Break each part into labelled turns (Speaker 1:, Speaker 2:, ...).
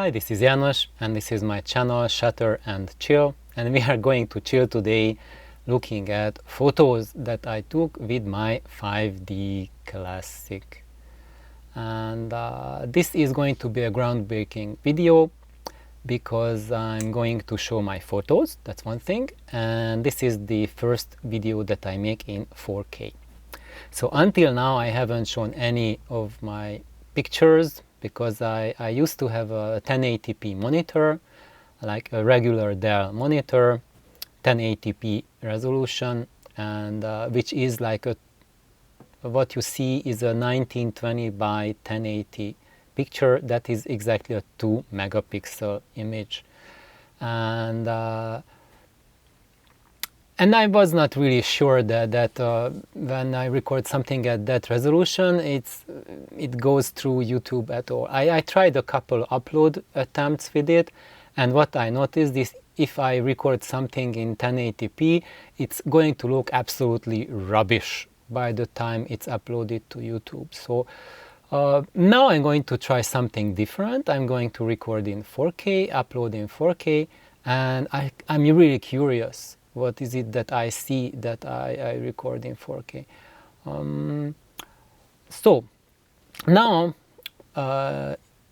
Speaker 1: Hi, this is János and this is my channel Shutter and Chill, and we are going to chill today looking at photos that I took with my 5D Classic. And this is going to be a groundbreaking video because I'm going to show my photos, that's one thing, and this is the first video that I make in 4K. So until now I haven't shown any of my pictures because I used to have a 1080p monitor, like a regular Dell monitor, 1080p resolution, and which is like what you see is a 1920 by 1080 picture. That is exactly a 2 megapixel image, and I was not really sure that when I record something at that resolution, it goes through YouTube at all. I tried a couple upload attempts with it, and what I noticed is if I record something in 1080p, it's going to look absolutely rubbish by the time it's uploaded to YouTube. So now I'm going to try something different. I'm going to record in 4K, upload in 4K, and I'm really curious. What is it that I see that I record in 4K? So now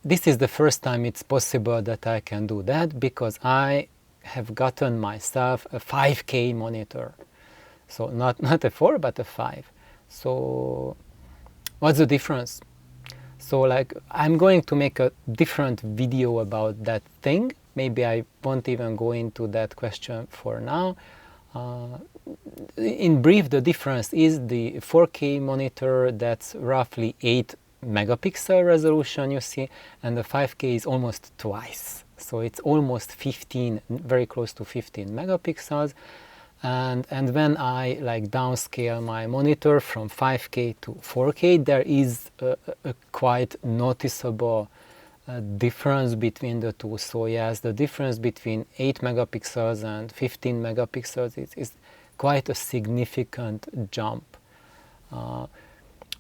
Speaker 1: this is the first time it's possible that I can do that because I have gotten myself a 5K monitor. So not a 4 but a 5. So what's the difference? So like I'm going to make a different video about that thing. Maybe I won't even go into that question for now. In brief, the difference is the 4K monitor, that's roughly 8 megapixel resolution you see, and the 5K is almost twice. So it's almost 15, very close to 15 megapixels. And when I like downscale my monitor from 5K to 4K, there is a quite noticeable difference between the two. So yes, the difference between 8 megapixels and 15 megapixels is quite a significant jump.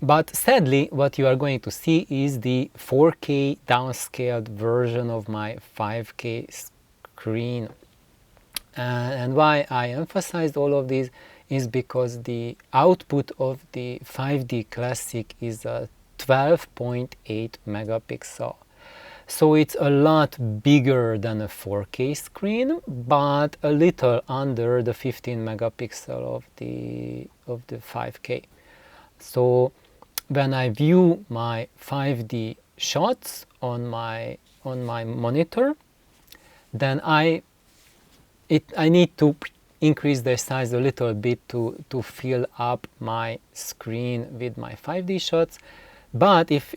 Speaker 1: But sadly, what you are going to see is the 4K downscaled version of my 5K screen. And why I emphasized all of these is because the output of the 5D Classic is a 12.8 megapixel. So it's a lot bigger than a 4K screen, but a little under the 15 megapixel of the 5K. So when I view my 5D shots on my monitor, then I need to increase the size a little bit to fill up my screen with my 5D shots. But if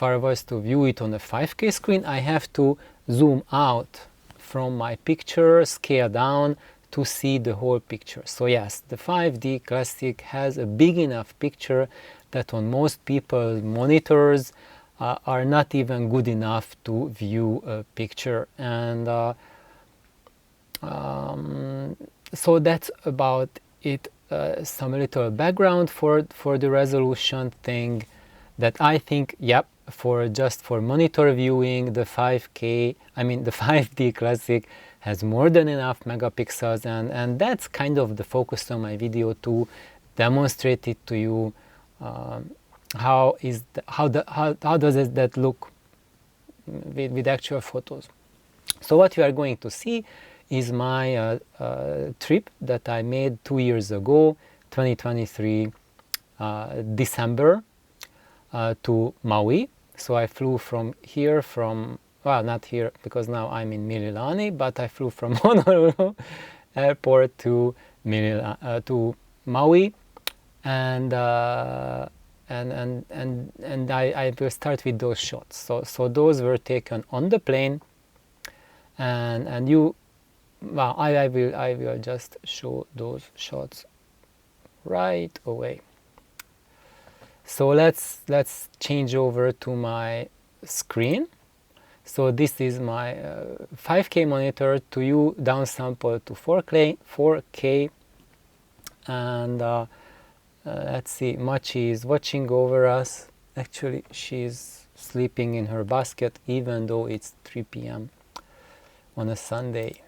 Speaker 1: I was to view it on a 5K screen, I have to zoom out from my picture, scale down to see the whole picture. So yes, the 5D Classic has a big enough picture that on most people's monitors are not even good enough to view a picture. And so that's about it. Some little background for the resolution thing. That I think, yep, just for monitor viewing, the 5K, I mean the 5D Classic has more than enough megapixels, and that's kind of the focus of my video, to demonstrate it to you. How does that look with actual photos? So what you are going to see is my trip that I made 2 years ago, 2023 December. To Maui. So I flew from here, well, not here because now I'm in Mililani, but I flew from Honolulu airport to Maui, and I will start with those shots. So those were taken on the plane, and I will just show those shots right away. So let's change over to my screen. So this is my 5K monitor, to you downsample to 4K, and let's see, Machi is watching over us. Actually, she's sleeping in her basket even though it's 3 p.m. on a Sunday.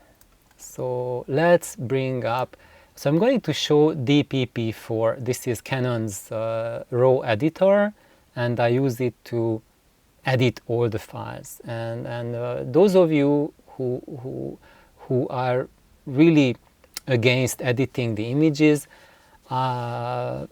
Speaker 1: So let's bring up, so I'm going to show DPP4. This is Canon's RAW editor, and I use it to edit all the files. And those of you who are really against editing the images, I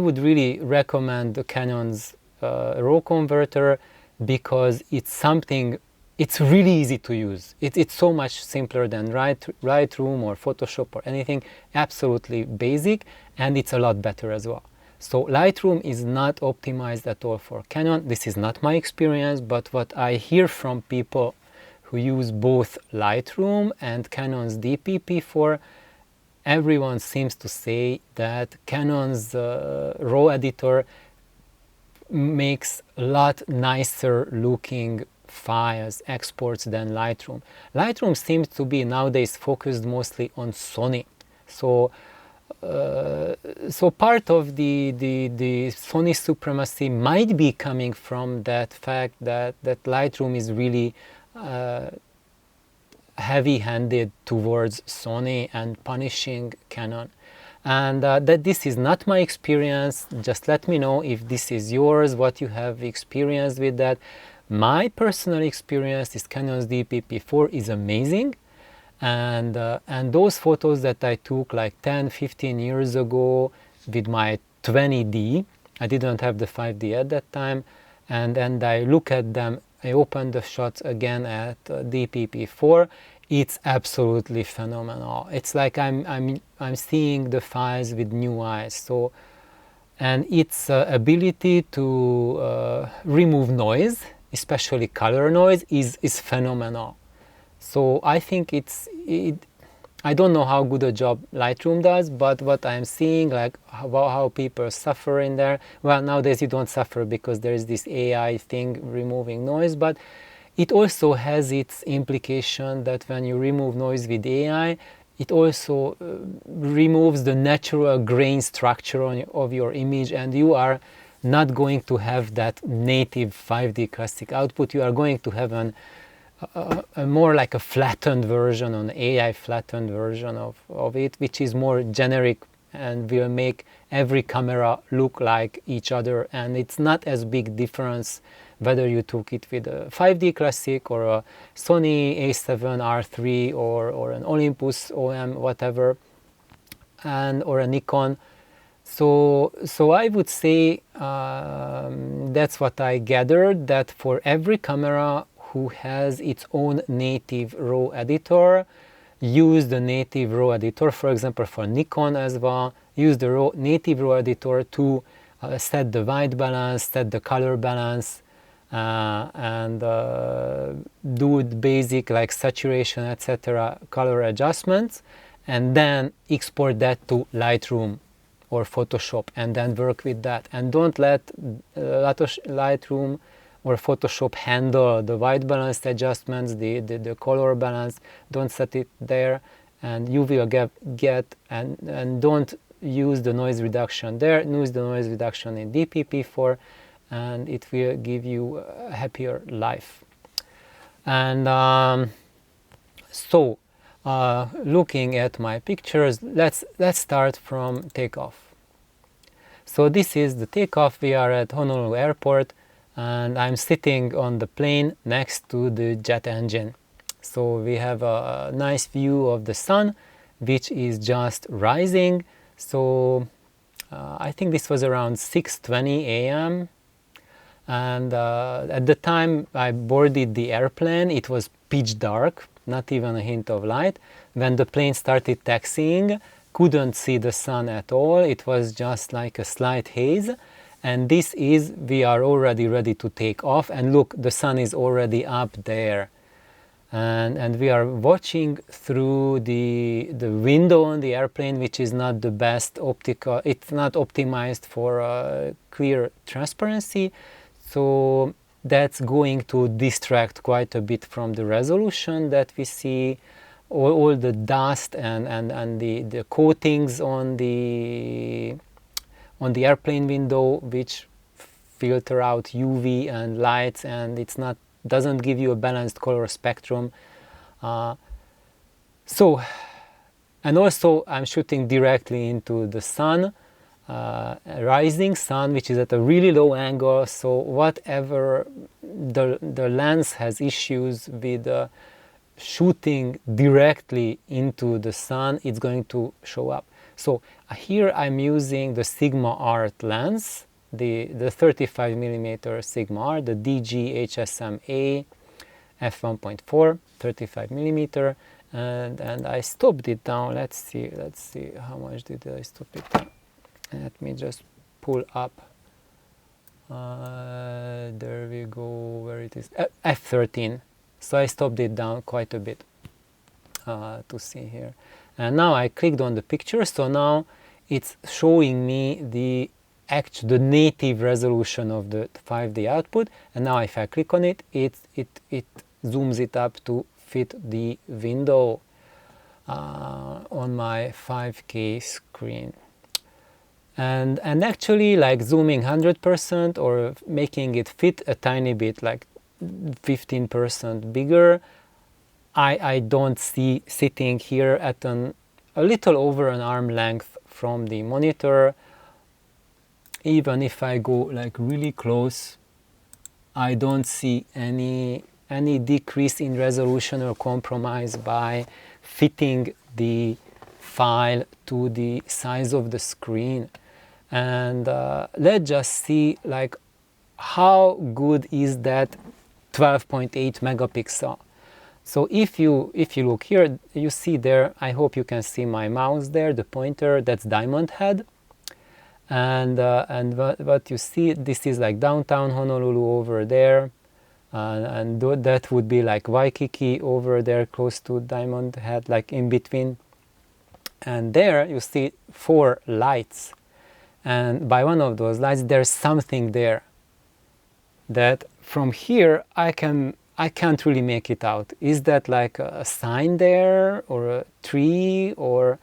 Speaker 1: would really recommend the Canon's RAW converter, because it's really easy to use. It's so much simpler than Lightroom or Photoshop or anything, absolutely basic, and it's a lot better as well. So Lightroom is not optimized at all for Canon. This is not my experience, but what I hear from people who use both Lightroom and Canon's DPP4, everyone seems to say that Canon's RAW editor makes a lot nicer looking files, exports than Lightroom. Lightroom seems to be nowadays focused mostly on Sony. So part of the Sony supremacy might be coming from that fact that Lightroom is really heavy-handed towards Sony and punishing Canon. And that this is not my experience. Just let me know if this is yours, what you have experienced with that. My personal experience is Canon's DPP4 is amazing, and those photos that I took like 10-15 years ago with my 20D, I didn't have the 5D at that time, and I look at them, I open the shots again at DPP4, it's absolutely phenomenal. It's like I'm seeing the files with new eyes. So, and its ability to remove noise, especially color noise, is phenomenal. So I think I don't know how good a job Lightroom does, but what I'm seeing, like how people suffer in there, well, nowadays you don't suffer because there is this AI thing removing noise, but it also has its implication that when you remove noise with AI, it also removes the natural grain structure of your image, and you are not going to have that native 5D classic output. You are going to have a more like a flattened version, an AI flattened version of it, which is more generic and will make every camera look like each other, and it's not as big difference whether you took it with a 5D classic or a Sony A7R3 or an Olympus OM whatever, or a Nikon. So I would say that's what I gathered, that for every camera who has its own native RAW editor, use the native RAW editor. For example, for Nikon as well, use the native RAW editor to set the white balance, set the color balance, and do basic like saturation, etc., color adjustments, and then export that to Lightroom or Photoshop, and then work with that. And don't let Lightroom or Photoshop handle the white balance adjustments, the color balance. Don't set it there, and you will get and don't use the noise reduction there. Use the noise reduction in DPP4, and it will give you a happier life. And looking at my pictures, let's start from takeoff. So this is the takeoff. We are at Honolulu Airport, and I'm sitting on the plane next to the jet engine. So we have a nice view of the sun, which is just rising. So I think this was around 6:20 a.m. And at the time I boarded the airplane, it was pitch dark, not even a hint of light. When the plane started taxiing, couldn't see the sun at all. It was just like a slight haze. And this is, we are already ready to take off, and look, the sun is already up there. And we are watching through the window on the airplane, which is not the best optical, it's not optimized for clear transparency. So that's going to distract quite a bit from the resolution that we see, all the dust and the coatings on the airplane window, which filter out UV and lights, and it's not doesn't give you a balanced color spectrum. So, and also I'm shooting directly into the sun, rising sun, which is at a really low angle, so whatever the lens has issues with shooting directly into the sun, it's going to show up. So here I'm using the Sigma Art lens, the 35mm Sigma Art, the DG HSM-A f1.4 35mm, and I stopped it down. Let's see how much did I stop it down. Let me just pull up. There we go, where it is, f13. So I stopped it down quite a bit to see here. And now I clicked on the picture, so now it's showing me the native resolution of the 5D output. And now if I click on it, it zooms it up to fit the window on my 5K screen. And actually, like zooming 100% or making it fit a tiny bit, like 15% bigger, I don't see sitting here at a little over an arm length from the monitor. Even if I go like really close, I don't see any decrease in resolution or compromise by fitting the file to the size of the screen. And let's just see like how good is that 12.8 megapixel. So if you look here, you see there, I hope you can see my mouse there, the pointer, that's Diamond Head. And what you see, this is like downtown Honolulu over there, and that would be like Waikiki over there close to Diamond Head, like in between. And there you see 4 lights, and by one of those lights there's something there that from here I can't really make it out. Is that like a sign there, or a tree, or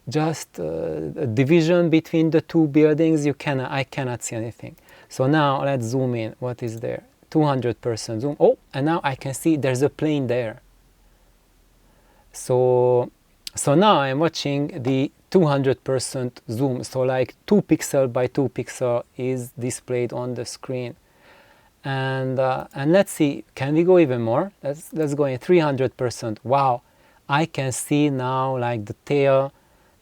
Speaker 1: just a division between the two buildings? I cannot see anything. So now let's zoom in. What is there? 200% zoom. Oh, and now I can see there's a plane there. So now I'm watching the 200% zoom. So like 2 pixel by 2 pixel is displayed on the screen. And let's see, can we go even more? Let's go in 300%. Wow, I can see now like the tail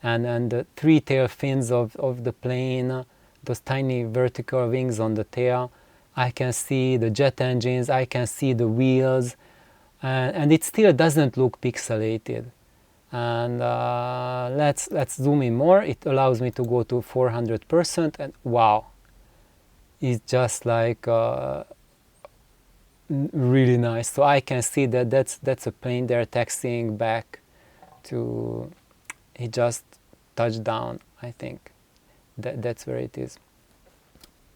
Speaker 1: and the 3 tail fins of the plane, those tiny vertical wings on the tail. I can see the jet engines, I can see the wheels, and it still doesn't look pixelated. And let's zoom in more. It allows me to go to 400%, and wow, it's just like really nice. So I can see that that's a plane there taxiing back to, he just touched down, I think. That's where it is.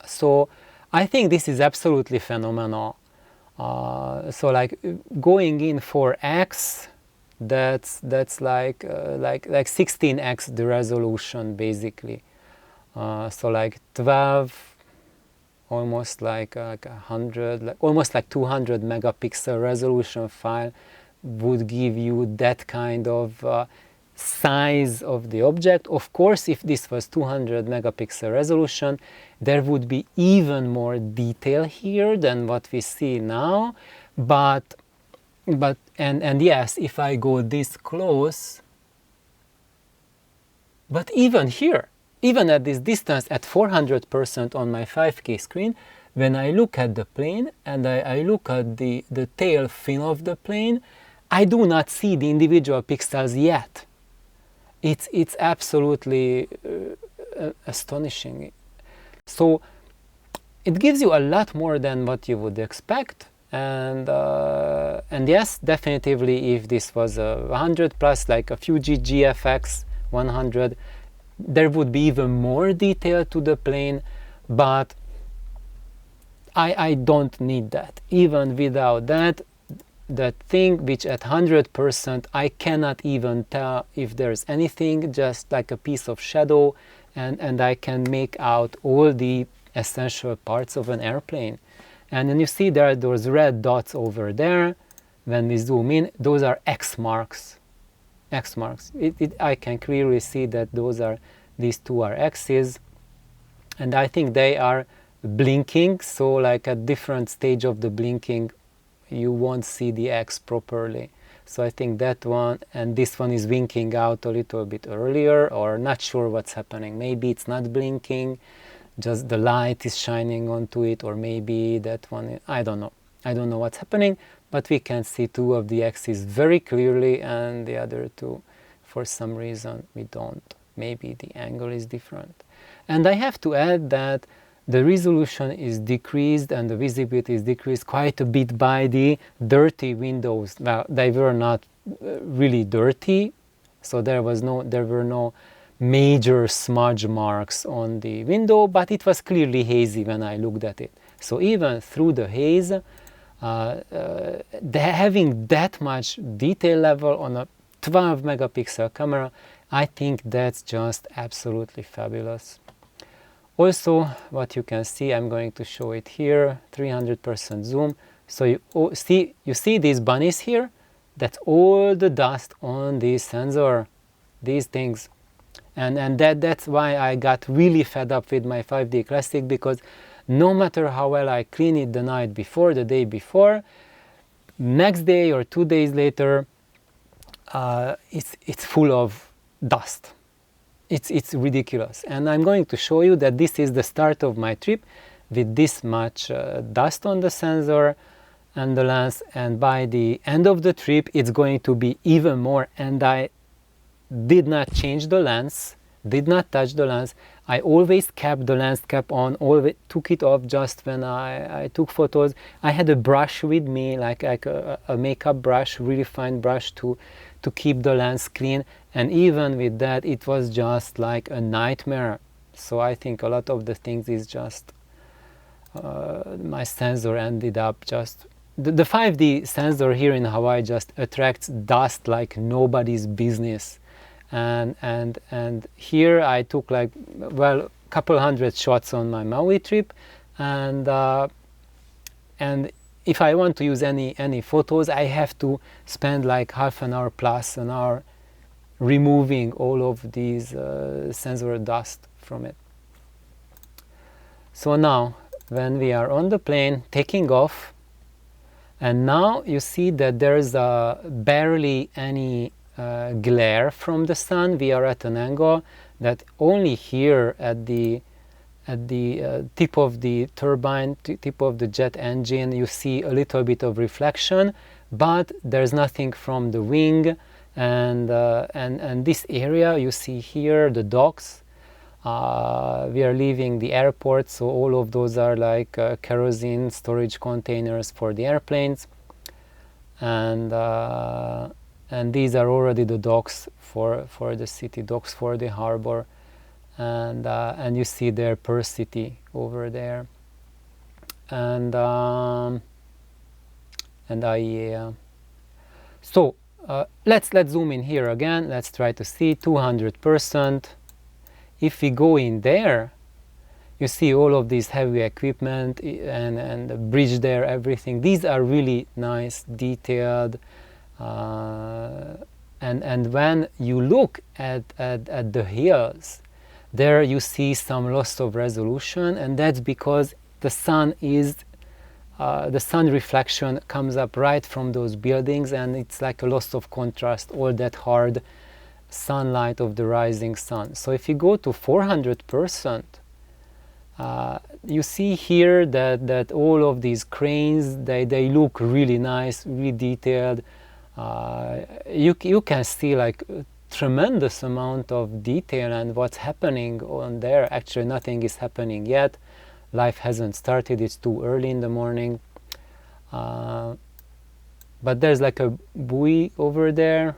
Speaker 1: So I think this is absolutely phenomenal. So like going in for X, that's like 16x the resolution basically. So like 12, almost like 100, almost like 200 megapixel resolution file would give you that kind of size of the object. Of course, if this was 200 megapixel resolution, there would be even more detail here than what we see now. But yes, if I go this close, but even here, even at this distance at 400% on my 5K screen, when I look at the plane and I look at the tail fin of the plane, I do not see the individual pixels yet. It's absolutely astonishing. So it gives you a lot more than what you would expect. And yes, definitively, if this was a 100 plus, like a Fuji GFX 100, there would be even more detail to the plane, but I don't need that. Even without that thing which at 100% I cannot even tell if there's anything, just like a piece of shadow, and I can make out all the essential parts of an airplane. And then you see there are those red dots over there. When we zoom in, those are X marks. X marks. I can clearly see that these two are X's, and I think they are blinking, so like at different stage of the blinking you won't see the X properly. So I think that one and this one is winking out a little bit earlier, or not sure what's happening. Maybe it's not blinking, just the light is shining onto it, or maybe that one, I don't know what's happening, but we can see two of the X's very clearly and the other two for some reason we don't. Maybe the angle is different. And I have to add that the resolution is decreased and the visibility is decreased quite a bit by the dirty windows. Well, they were not really dirty, so there were no major smudge marks on the window, but it was clearly hazy when I looked at it. So even through the haze, having that much detail level on a 12 megapixel camera, I think that's just absolutely fabulous. Also, what you can see, I'm going to show it here, 300% zoom. So you see these bunnies here? That's all the dust on this sensor, these things. And that's why I got really fed up with my 5D Classic, because no matter how well I clean it the night before, the day before, next day or 2 days later, it's full of dust. It's ridiculous. And I'm going to show you that this is the start of my trip with this much dust on the sensor and the lens, and by the end of the trip it's going to be even more. And I did not change the lens, did not touch the lens. I always kept the lens cap on, always took it off just when I took photos. I had a brush with me, like a makeup brush, really fine brush to keep the lens clean, and even with that it was just like a nightmare. So I think a lot of the things is just my sensor ended up just the 5D sensor here in Hawaii just attracts dust like nobody's business. And here I took like, well, a couple hundred shots on my Maui trip, and if I want to use any photos, I have to spend like half an hour plus an hour removing all of these sensor dust from it. So now when we are on the plane taking off, and now you see that there's barely any glare from the sun. We are at an angle that only here at the tip of the turbine, tip of the jet engine, you see a little bit of reflection, but there's nothing from the wing. And this area you see here, the docks, we are leaving the airport, so all of those are like kerosene storage containers for the airplanes, and these are already the docks for the city, docks for the harbor, and you see there Per City over there, and IEA. So let's zoom in here again. Let's try to see 200%. If we go in there, you see all of these heavy equipment and the bridge there, everything. These are really nice, detailed. And when you look at the hills, there you see some loss of resolution, and that's because the sun reflection comes up right from those buildings, and it's like a loss of contrast, all that hard sunlight of the rising sun. So if you go to 400%, you see here that all of these cranes, they look really nice, really detailed. You can see like a tremendous amount of detail and what's happening on there. Actually nothing is happening yet. Life hasn't started, it's too early in the morning. But there's like a buoy over there,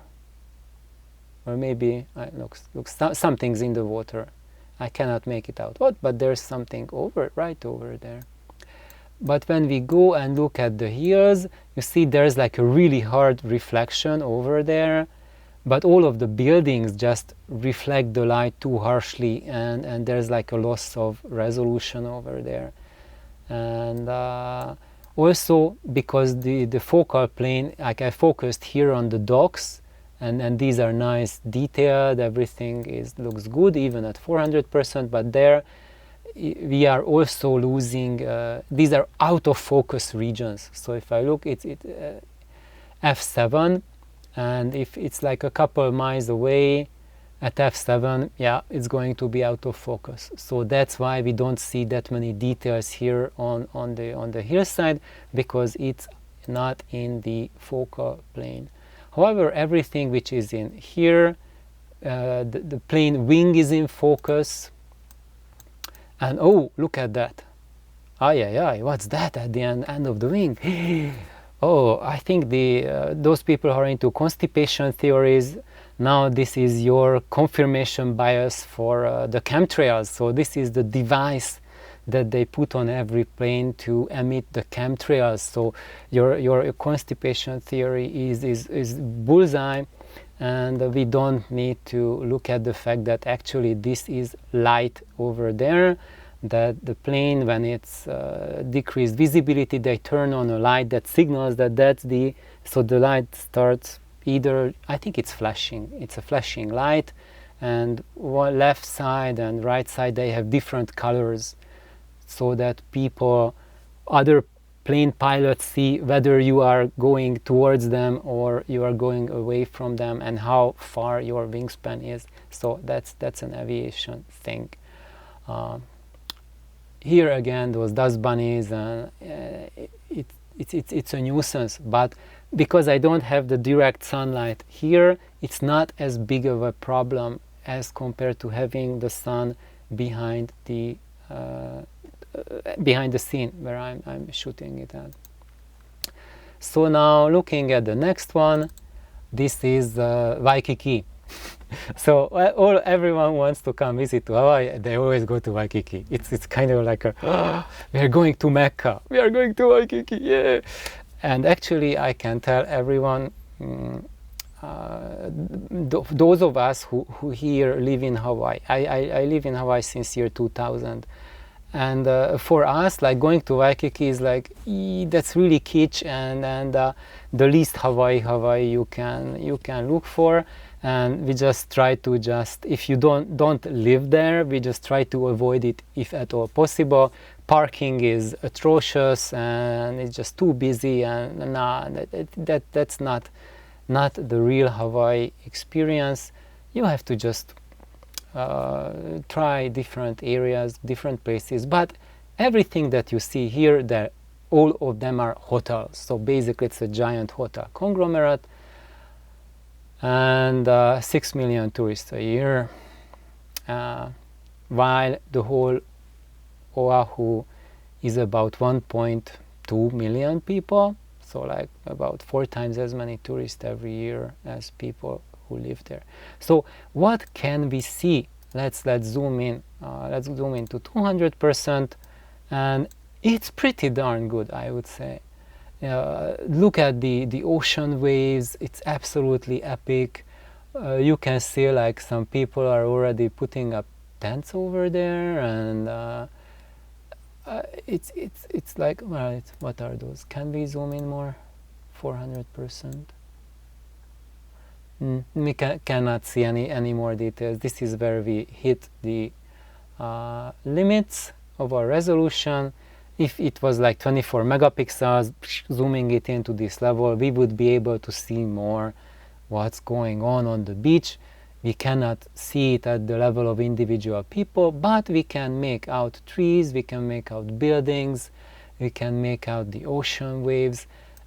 Speaker 1: or maybe looks something's in the water. I cannot make it out what, but there's something right over there. But when we go and look at the hills, you see there's like a really hard reflection over there, but all of the buildings just reflect the light too harshly, and there's like a loss of resolution over there. And also because the focal plane, like I focused here on the docks, and these are nice, detailed, everything looks good even at 400%, but there we are also losing, these are out of focus regions. So if I look, it's f7, and if it's like a couple miles away at f7, yeah, it's going to be out of focus. So that's why we don't see that many details here on the hillside, because it's not in the focal plane. However, everything which is in here, the plane wing is in focus. And oh, look at that. Ay, what's that at the end of the wing? Oh, I think those people who are into constipation theories, now this is your confirmation bias for the chemtrails. So this is the device that they put on every plane to emit the chemtrails. So your constipation theory is bullseye, and we don't need to look at the fact that actually this is light over there, that the plane, when it's decreased visibility, they turn on a light that signals that that's so the light starts either, I think it's flashing, it's a flashing light, and one left side and right side, they have different colors, so that other plane pilots see whether you are going towards them or you are going away from them, and how far your wingspan is. So that's an aviation thing. Here again, those dust bunnies, it's a nuisance, but because I don't have the direct sunlight here, it's not as big of a problem as compared to having the sun behind the scene where I'm shooting it at. So now looking at the next one, this is Waikiki. So everyone wants to come visit to Hawaii, they always go to Waikiki. It's kind of like we are going to Mecca, we are going to Waikiki, yeah. And actually I can tell everyone, those of us who here live in Hawaii, I live in Hawaii since year 2000, and for us, like, going to Waikiki is like, that's really kitsch, and the least Hawaii you can look for. And we just try to if you don't live there, we just try to avoid it if at all possible. Parking is atrocious, and it's just too busy, and that's not the real Hawaii experience. You have to just try different areas, different places, but everything that you see here, all of them are hotels. So basically it's a giant hotel conglomerate, and 6 million tourists a year, while the whole Oahu is about 1.2 million people, so like about 4 times as many tourists every year as people who live there. So what can we see? Let's zoom in. Let's zoom into 200%, and it's pretty darn good, I would say. Look at the ocean waves, it's absolutely epic. You can see like some people are already putting up tents over there, and it's like, well, what are those? Can we zoom in more? 400%. We cannot see any more details. This is where we hit the limits of our resolution. If it was like 24 megapixels, zooming it into this level, we would be able to see more what's going on the beach. We cannot see it at the level of individual people, but we can make out trees, we can make out buildings, we can make out the ocean waves,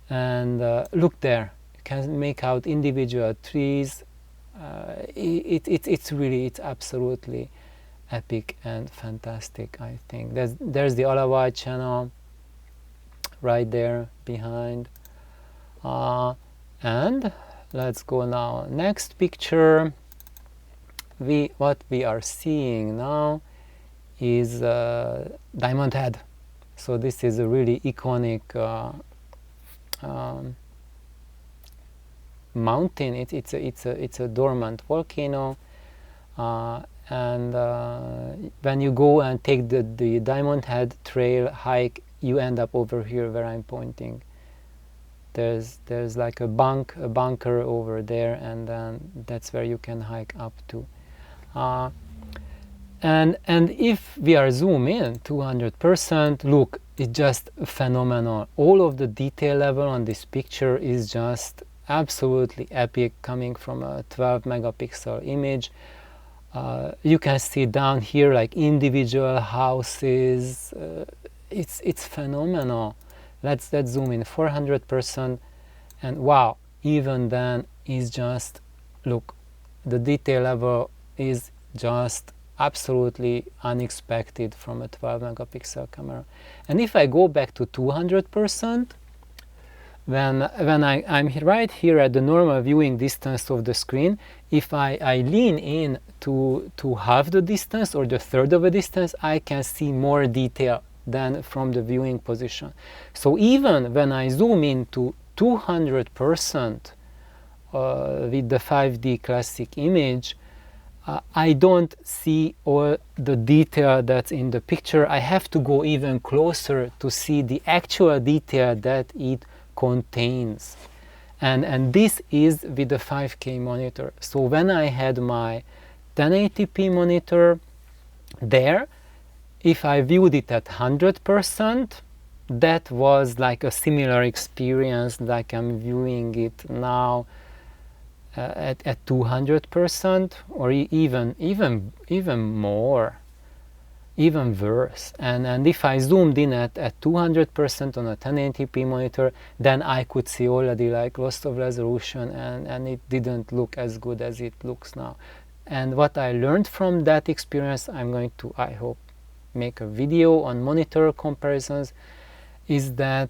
Speaker 1: and look there, you can make out individual trees. It's absolutely epic and fantastic, I think. There's the Alawai channel right there behind. And let's go now. Next picture. What we are seeing now is Diamond Head. So this is a really iconic mountain. It's a dormant volcano, and when you go and take the Diamond Head Trail hike, you end up over here where I'm pointing. There's like a bunker over there, and then that's where you can hike up to. And if we are zoom in 200%, look, it's just phenomenal. All of the detail level on this picture is just absolutely epic, coming from a 12 megapixel image. You can see down here like individual houses. It's phenomenal. Let's zoom in 400%, and wow, even then is just, look, the detail level is just absolutely unexpected from a 12 megapixel camera. And if I go back to 200%, when I'm right here at the normal viewing distance of the screen, if I lean in to half the distance or the third of a distance, I can see more detail than from the viewing position. So even when I zoom into 200% with the 5D classic image, I don't see all the detail that's in the picture. I have to go even closer to see the actual detail that it contains. And this is with the 5K monitor. So when I had my 1080p monitor there, if I viewed it at 100%, that was like a similar experience like I'm viewing it now at 200%, or even more, even worse. And if I zoomed in at 200% on a 1080p monitor, then I could see already like loss of resolution, and it didn't look as good as it looks now. And what I learned from that experience, I'm going to, I hope, make a video on monitor comparisons, is that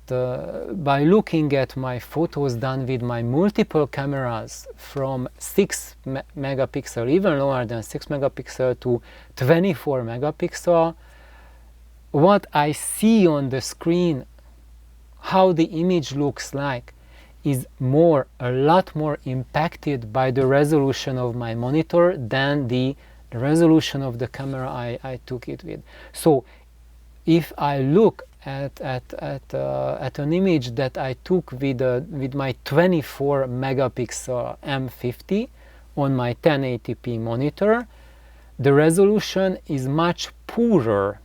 Speaker 1: by looking at my photos done with my multiple cameras from 6 megapixel, even lower than 6 megapixel, to 24 megapixel, what I see on the screen, how the image looks like, is a lot more impacted by the resolution of my monitor than the resolution of the camera I took it with. So if I look at an image that I took with my 24 megapixel M50 on my 1080p monitor, the resolution is much poorer,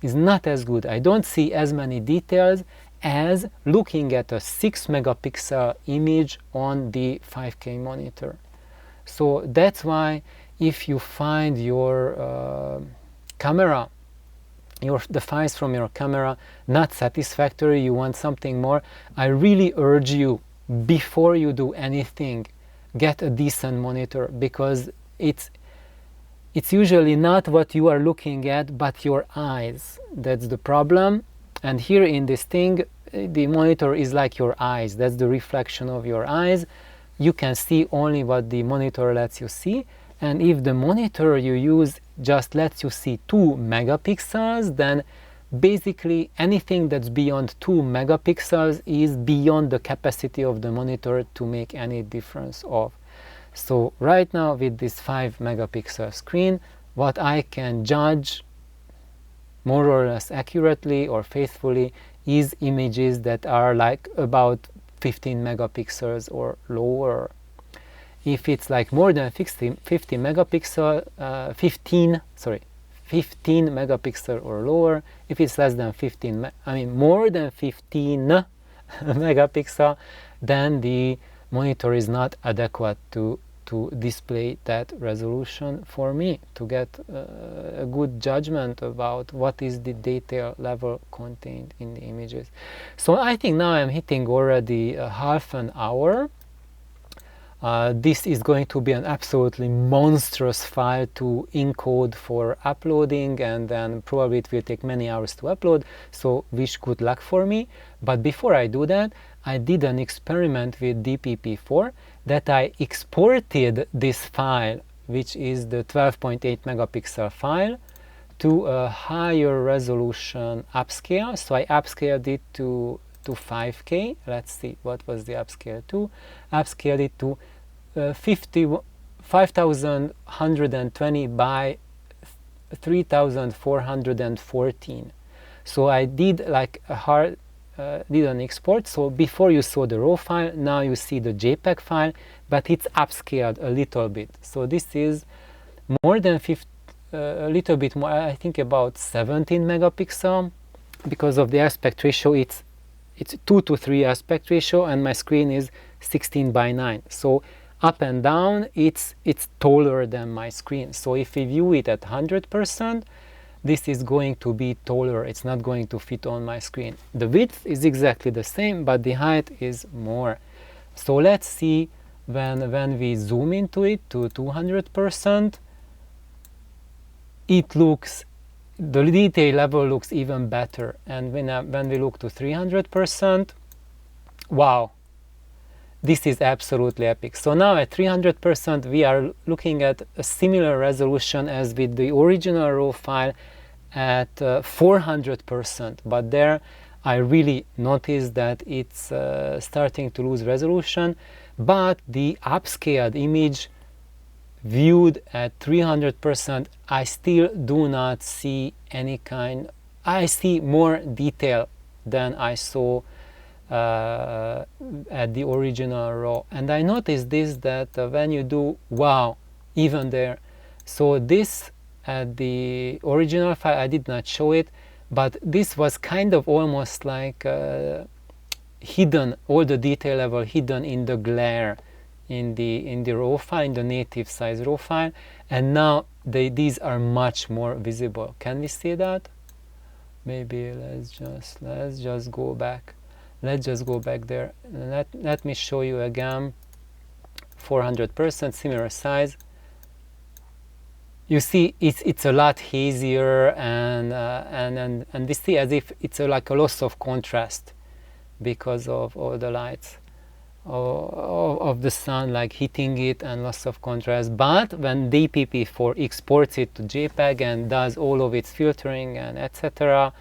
Speaker 1: is not as good. I don't see as many details as looking at a 6 megapixel image on the 5K monitor. So that's why if you find your camera, the files from your camera not satisfactory, you want something more, I really urge you, before you do anything, get a decent monitor, because it's usually not what you are looking at, but your eyes. That's the problem. And here in this thing, the monitor is like your eyes. That's the reflection of your eyes. You can see only what the monitor lets you see. And if the monitor you use just lets you see 2 megapixels, then basically anything that's beyond 2 megapixels is beyond the capacity of the monitor to make any difference of. So right now with this 5 megapixel screen, what I can judge more or less accurately or faithfully is images that are like about 15 megapixels or lower. If it's like more than 15 megapixel, 15 megapixel or lower, if it's less than 15, more than 15 megapixel, then the monitor is not adequate to display that resolution for me, to get a good judgment about what is the detail level contained in the images. So I think now I'm hitting already half an hour. This is going to be an absolutely monstrous file to encode for uploading, and then probably it will take many hours to upload, so wish good luck for me. But before I do that, I did an experiment with DPP4, that I exported this file, which is the 12.8 megapixel file, to a higher resolution upscale. So I upscaled it to to 5K. Let's see, what was the upscale to? Upscaled it to 5120 by 3414. So I did like a hard did an export. So before you saw the raw file, now you see the JPEG file, but it's upscaled a little bit. So this is more than 50, a little bit more, I think about 17 megapixel. Because of the aspect ratio, it's 2 to 3 aspect ratio, and my screen is 16 by 9. So up and down, it's taller than my screen. So if we view it at 100%, this is going to be taller. It's not going to fit on my screen. The width is exactly the same, but the height is more. So let's see when we zoom into it to 200%, it looks, the detail level looks even better. And when we look to 300%, wow, this is absolutely epic. So now at 300%, we are looking at a similar resolution as with the original raw file at 400%. But there, I really noticed that it's starting to lose resolution. But the upscaled image viewed at 300%, I still do not see any kind, I see more detail than I saw at the original raw. And I noticed this, that when you do, wow, even there. So this at the original file, I did not show it, but this was kind of almost like hidden, all the detail level hidden in the glare in the raw file, in the native size raw file, and now these are much more visible. Can we see that? Maybe let's just go back. Let's just go back there. Let me show you again. 400%, similar size. You see, it's a lot hazier, and we see as if it's like a loss of contrast because of all the lights of the sun like hitting it and loss of contrast. But when DPP4 exports it to JPEG and does all of its filtering and etc.,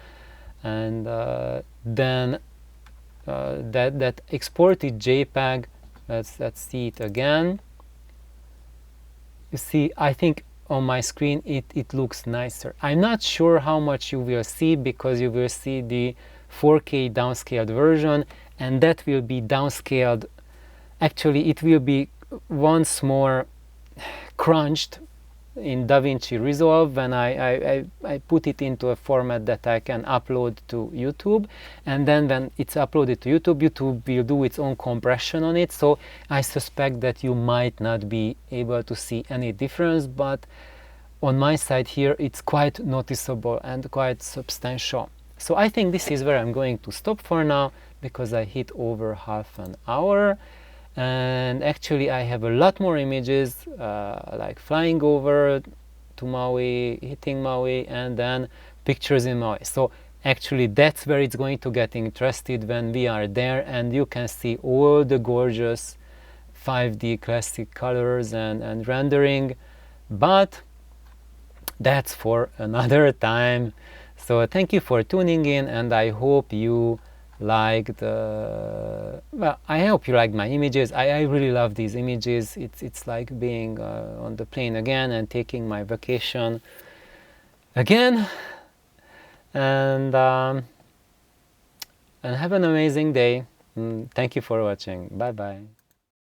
Speaker 1: and then that exported JPEG, let's see it again. You see, I think on my screen it looks nicer. I'm not sure how much you will see, because you will see the 4K downscaled version, and that will be downscaled. Actually, it will be once more crunched in DaVinci Resolve when I put it into a format that I can upload to YouTube. And then when it's uploaded to YouTube, YouTube will do its own compression on it. So I suspect that you might not be able to see any difference, but on my side here, it's quite noticeable and quite substantial. So I think this is where I'm going to stop for now, because I hit over half an hour. And actually I have a lot more images, like flying over to Maui, hitting Maui, and then pictures in Maui. So actually that's where it's going to get interested when we are there, and you can see all the gorgeous 5D classic colors and rendering. But that's for another time. So thank you for tuning in, and I hope you liked I hope you like my images. I really love these images. It's like being on the plane again and taking my vacation again. And have an amazing day. Thank you for watching. Bye bye.